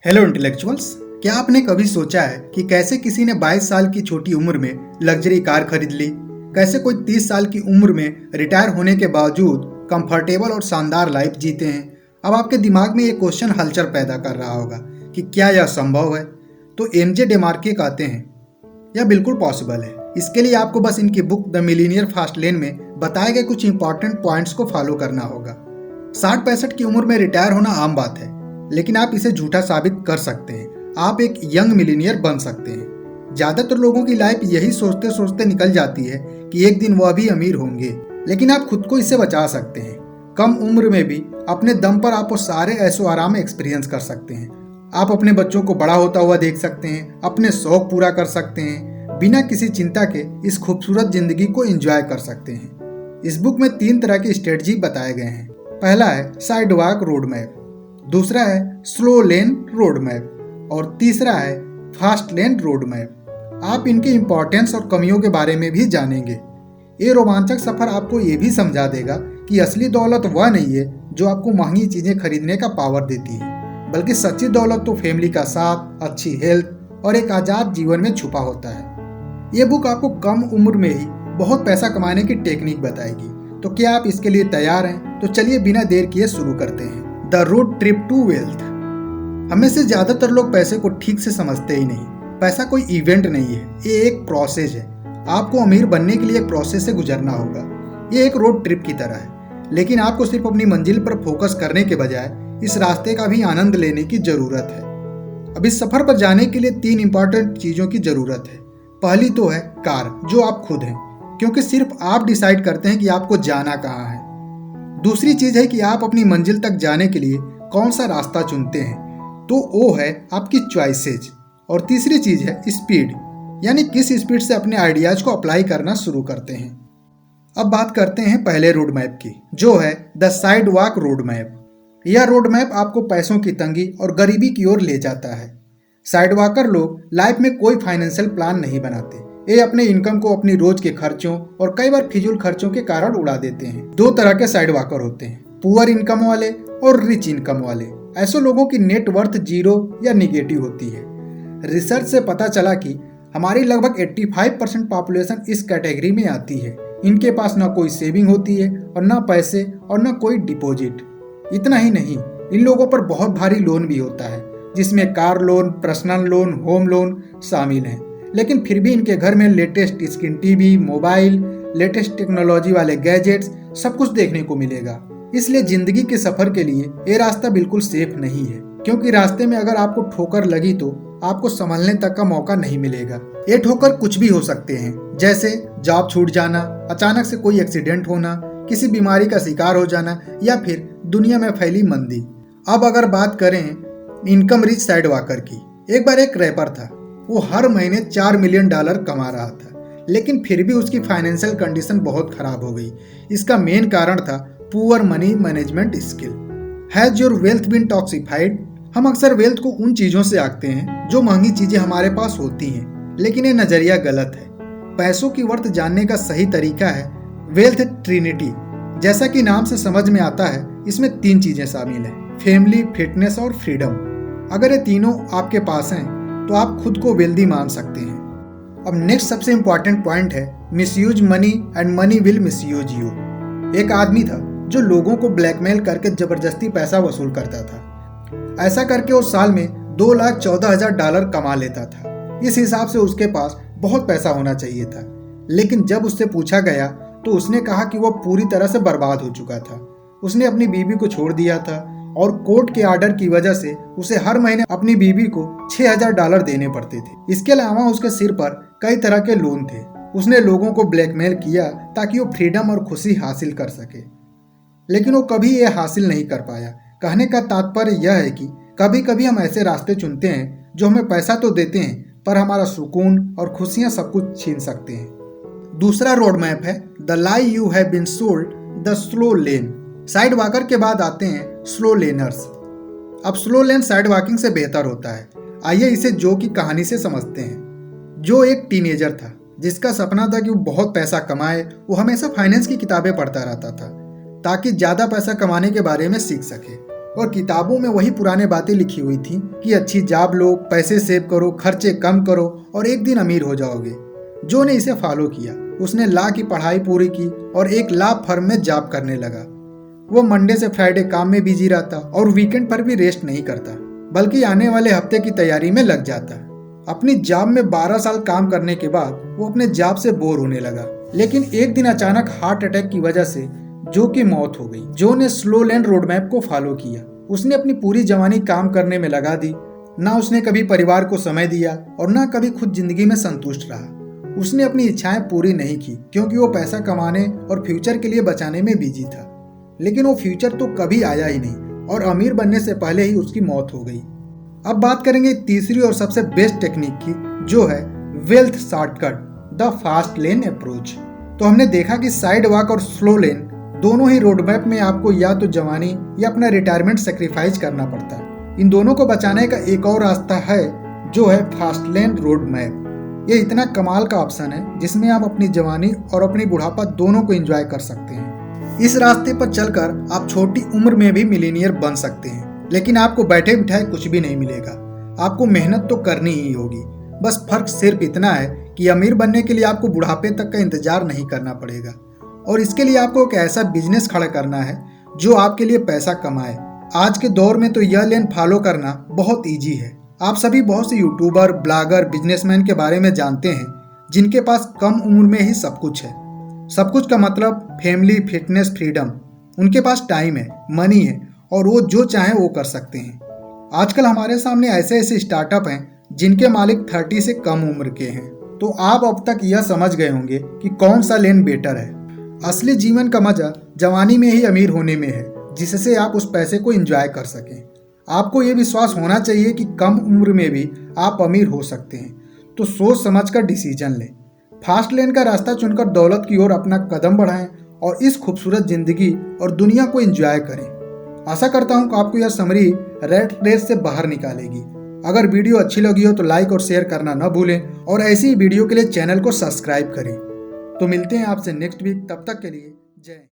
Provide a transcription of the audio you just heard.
Hello intellectuals, क्या आपने कभी सोचा है कि कैसे किसी ने 22 साल की छोटी उम्र में लग्जरी कार खरीद ली, कैसे कोई 30 साल की उम्र में रिटायर होने के बावजूद कंफर्टेबल और शानदार लाइफ जीते हैं। अब आपके दिमाग में ये क्वेश्चन हलचल पैदा कर रहा होगा कि क्या यह संभव है। तो एमजे डेमार्के कहते हैं यह बिल्कुल पॉसिबल है। इसके लिए आपको बस इनकी book the millionaire fast lane में बताए गए कुछ इंपॉर्टेंट पॉइंट्स को फॉलो करना होगा। 60-65 की उम्र में रिटायर होना आम बात है, लेकिन आप इसे झूठा साबित कर सकते हैं। आप एक यंग मिलीनियर बन सकते हैं। ज्यादातर लोगों की लाइफ यही सोचते सोचते निकल जाती है कि एक दिन वह भी अमीर होंगे, लेकिन आप खुद को इससे बचा सकते हैं। कम उम्र में भी अपने दम पर आप वो सारे ऐशो आराम एक्सपीरियंस कर सकते हैं। आप अपने बच्चों को बड़ा होता हुआ देख सकते हैं, अपने शौक पूरा कर सकते हैं, बिना किसी चिंता के इस खूबसूरत जिंदगी को एंजॉय कर सकते हैं। इस बुक में 3 तरह की स्ट्रेटजी बताए गए हैं। पहला है साइड वॉक रोड मैप, दूसरा है स्लो लेन रोड मैप और तीसरा है फास्ट लेन रोड मैप। आप इनके इम्पोर्टेंस और कमियों के बारे में भी जानेंगे। ये रोमांचक सफर आपको ये भी समझा देगा कि असली दौलत वह नहीं है जो आपको महंगी चीजें खरीदने का पावर देती है, बल्कि सच्ची दौलत तो फैमिली का साथ, अच्छी हेल्थ और एक आजाद जीवन में छुपा होता है। ये बुक आपको कम उम्र में ही बहुत पैसा कमाने की टेक्निक बताएगी। तो क्या आप इसके लिए तैयार हैं? तो चलिए बिना देर किए शुरू करते हैं। The road trip to wealth. हमें से ज्यादातर लोग पैसे को ठीक से समझते ही नहीं। पैसा कोई इवेंट नहीं है, ये एक प्रोसेस है। आपको अमीर बनने के लिए एक प्रोसेस से गुजरना होगा। ये एक रोड ट्रिप की तरह है, लेकिन आपको सिर्फ अपनी मंजिल पर फोकस करने के बजाय इस रास्ते का भी आनंद लेने की जरूरत है। अब इस सफर पर जाने के लिए 3 इंपॉर्टेंट चीजों की जरूरत है। पहली तो है कार, जो आप खुद हैं, क्योंकि सिर्फ आप डिसाइड करते हैं कि आपको जाना कहाँ है। दूसरी चीज है कि आप अपनी मंजिल तक जाने के लिए कौन सा रास्ता चुनते हैं, तो वो है आपकी चॉइसेज। और तीसरी चीज है स्पीड, यानी किस स्पीड से अपने आइडियाज को अप्लाई करना शुरू करते हैं। अब बात करते हैं पहले रोड मैप की, जो है the side walk road map. यह रोड मैप आपको पैसों की तंगी और गरीबी की ओर ले जाता है। साइड वॉकर लोग लाइफ में कोई फाइनेंशियल प्लान नहीं बनाते। ये अपने इनकम को अपनी रोज के खर्चों और कई बार फिजूल खर्चों के कारण उड़ा देते हैं। 2 तरह के साइड वॉकर होते हैं, पुअर इनकम वाले और रिच इनकम वाले। ऐसे लोगों की नेट वर्थ 0 या निगेटिव होती है। रिसर्च से पता चला कि हमारी लगभग 85% पॉपुलेशन इस कैटेगरी में आती है। इनके पास न कोई सेविंग होती है और न पैसे और न कोई डिपॉजिट। इतना ही नहीं, इन लोगों पर बहुत भारी लोन भी होता है, जिसमें car loan, personal loan, home loan शामिल हैं। लेकिन फिर भी इनके घर में latest screen TV, mobile, latest technology वाले गैजेट्स, सब कुछ देखने को मिलेगा। इसलिए जिंदगी के सफर के लिए ये रास्ता बिल्कुल सेफ नहीं है, क्योंकि रास्ते में अगर आपको ठोकर लगी तो आपको संभलने तक का मौका नहीं मिलेगा। ये ठोकर कुछ भी हो सकते हैं, जैसे जॉब छूट जाना, अचानक से कोई एक्सीडेंट होना, किसी बीमारी का शिकार हो जाना या फिर दुनिया में फैली मंदी। अब अगर बात करें इनकम रिच साइड वॉकर की, एक बार एक रैपर था। वो हर महीने $4 मिलियन कमा रहा था, लेकिन फिर भी उसकी फाइनेंशियल कंडीशन बहुत खराब हो गई। इसका मेन कारण था poor money management skill. Has your wealth been toxified? हम अक्सर वेल्थ को उन चीजों से आंकते हैं जो महंगी चीजें हमारे पास होती हैं, लेकिन ये नजरिया गलत है। पैसों की वर्थ जानने का सही तरीका है वेल्थ ट्रिनिटी। जैसा कि नाम से समझ में आता है, इसमें 3 चीजें शामिल हैं, फैमिली, फिटनेस और फ्रीडम। अगर ये तीनों आपके पास हैं तो आप खुद को वेल्दी मान सकते हैं। अब नेक्स्ट सबसे इंपॉर्टेंट पॉइंट है misuse money and money will misuse you. एक आदमी था जो लोगों को ब्लैकमेल करके जबरदस्ती पैसा वसूल करता था। ऐसा करके वो साल में $2,14,000 कमा लेता था। इस हिसाब से उसके पास बहुत पैसा होना चाहिए था, लेकिन जब उससे पूछा गया तो उसने कहा कि वह पूरी तरह से बर्बाद हो चुका था। उसने अपनी बीवी को छोड़ दिया था और कोर्ट के ऑर्डर की वजह से उसे हर महीने अपनी बीवी को $6,000 देने पड़ते थे। इसके अलावा उसके सिर पर कई तरह के लोन थे। उसने लोगों को ब्लैकमेल किया ताकि वो फ्रीडम और खुशी हासिल कर सके, लेकिन वो कभी ये हासिल नहीं कर पाया। कहने का तात्पर्य यह है कि कभी कभी हम ऐसे रास्ते चुनते हैं जो हमें पैसा तो देते हैं, पर हमारा सुकून और खुशियां सब कुछ छीन सकते हैं। दूसरा रोड मैप है the lie you have been sold, the slow lane. Side walker के बाद आते हैं स्लो लेनर्स। अब स्लो लेन साइड वॉकिंग से बेहतर होता है। आइए इसे जो की कहानी से समझते हैं। जो एक टीनेजर था जिसका सपना था कि वो बहुत पैसा कमाए। वो हमेशा फाइनेंस की किताबें पढ़ता रहता था ताकि ज्यादा पैसा कमाने के बारे में सीख सके। और किताबों में वही पुराने बातें लिखी हुई थी कि अच्छी जॉब लो, पैसे सेव करो, खर्चे कम करो और एक दिन अमीर हो जाओगे। जो ने इसे फॉलो किया। उसने लॉ की पढ़ाई पूरी की और एक लॉ फर्म में जॉब करने लगा। वो मंडे से फ्राइडे काम में बिजी रहता और वीकेंड पर भी रेस्ट नहीं करता, बल्कि आने वाले हफ्ते की तैयारी में लग जाता। अपनी जॉब में 12 साल काम करने के बाद वो अपने जॉब से बोर होने लगा। लेकिन एक दिन अचानक हार्ट अटैक की वजह से जो की मौत हो गई। जो ने स्लो लैंड रोड मैप को फॉलो किया। उसने अपनी पूरी जवानी काम करने में लगा दी। ना उसने कभी परिवार को समय दिया और ना कभी खुद जिंदगी में संतुष्ट रहा। उसने अपनी इच्छाएं पूरी नहीं की क्योंकि वो पैसा कमाने और फ्यूचर के लिए बचाने में बिजी था। लेकिन वो फ्यूचर तो कभी आया ही नहीं और अमीर बनने से पहले ही उसकी मौत हो गई। अब बात करेंगे तीसरी और सबसे बेस्ट टेक्निक की, जो है wealth shortcut, the fast lane approach. तो हमने देखा कि साइड वॉक और स्लो लेन दोनों ही रोड मैप में आपको या तो जवानी या अपना रिटायरमेंट सेक्रीफाइस करना पड़ता है। इन दोनों को बचाने का एक और रास्ता है, जो है फास्ट लेन रोड मैप। ये इतना कमाल का ऑप्शन है जिसमें आप अपनी जवानी और अपनी बुढ़ापा दोनों को एंजॉय कर सकते हैं। इस रास्ते पर चलकर आप छोटी उम्र में भी मिलीनियर बन सकते हैं, लेकिन आपको बैठे बिठाए कुछ भी नहीं मिलेगा। आपको मेहनत तो करनी ही होगी। बस फर्क सिर्फ इतना है कि अमीर बनने के लिए आपको बुढ़ापे तक का इंतजार नहीं करना पड़ेगा, और इसके लिए आपको एक ऐसा बिजनेस खड़ा करना है जो आपके लिए पैसा कमाए। आज के दौर में तो यह लेन फॉलो करना बहुत इजी है। आप सभी बहुत से यूट्यूबर, ब्लॉगर, बिजनेसमैन के बारे में जानते हैं जिनके पास कम उम्र में ही सब कुछ है। सब कुछ का मतलब फैमिली, फिटनेस, फ्रीडम। उनके पास टाइम है, मनी है और वो जो चाहे वो कर सकते हैं। आजकल हमारे सामने ऐसे ऐसे स्टार्टअप हैं जिनके मालिक 30 से कम उम्र के हैं। तो आप अब तक यह समझ गए होंगे कि कौन सा लेन बेटर है। असली जीवन का मजा जवानी में ही अमीर होने में है, जिससे आप उस पैसे को एंजॉय कर सकें। आपको ये विश्वास होना चाहिए कि कम उम्र में भी आप अमीर हो सकते हैं। तो सोच समझ कर डिसीजन लें। फास्ट लेन का रास्ता चुनकर दौलत की ओर अपना कदम बढ़ाएं और इस खूबसूरत जिंदगी और दुनिया को एंजॉय करें। आशा करता हूं कि आपको यह समरी रैट रेस से बाहर निकालेगी। अगर वीडियो अच्छी लगी हो तो लाइक और शेयर करना न भूलें और ऐसी ही वीडियो के लिए चैनल को सब्सक्राइब करें। तो मिलते हैं आपसे नेक्स्ट वीक। तब तक के लिए जय।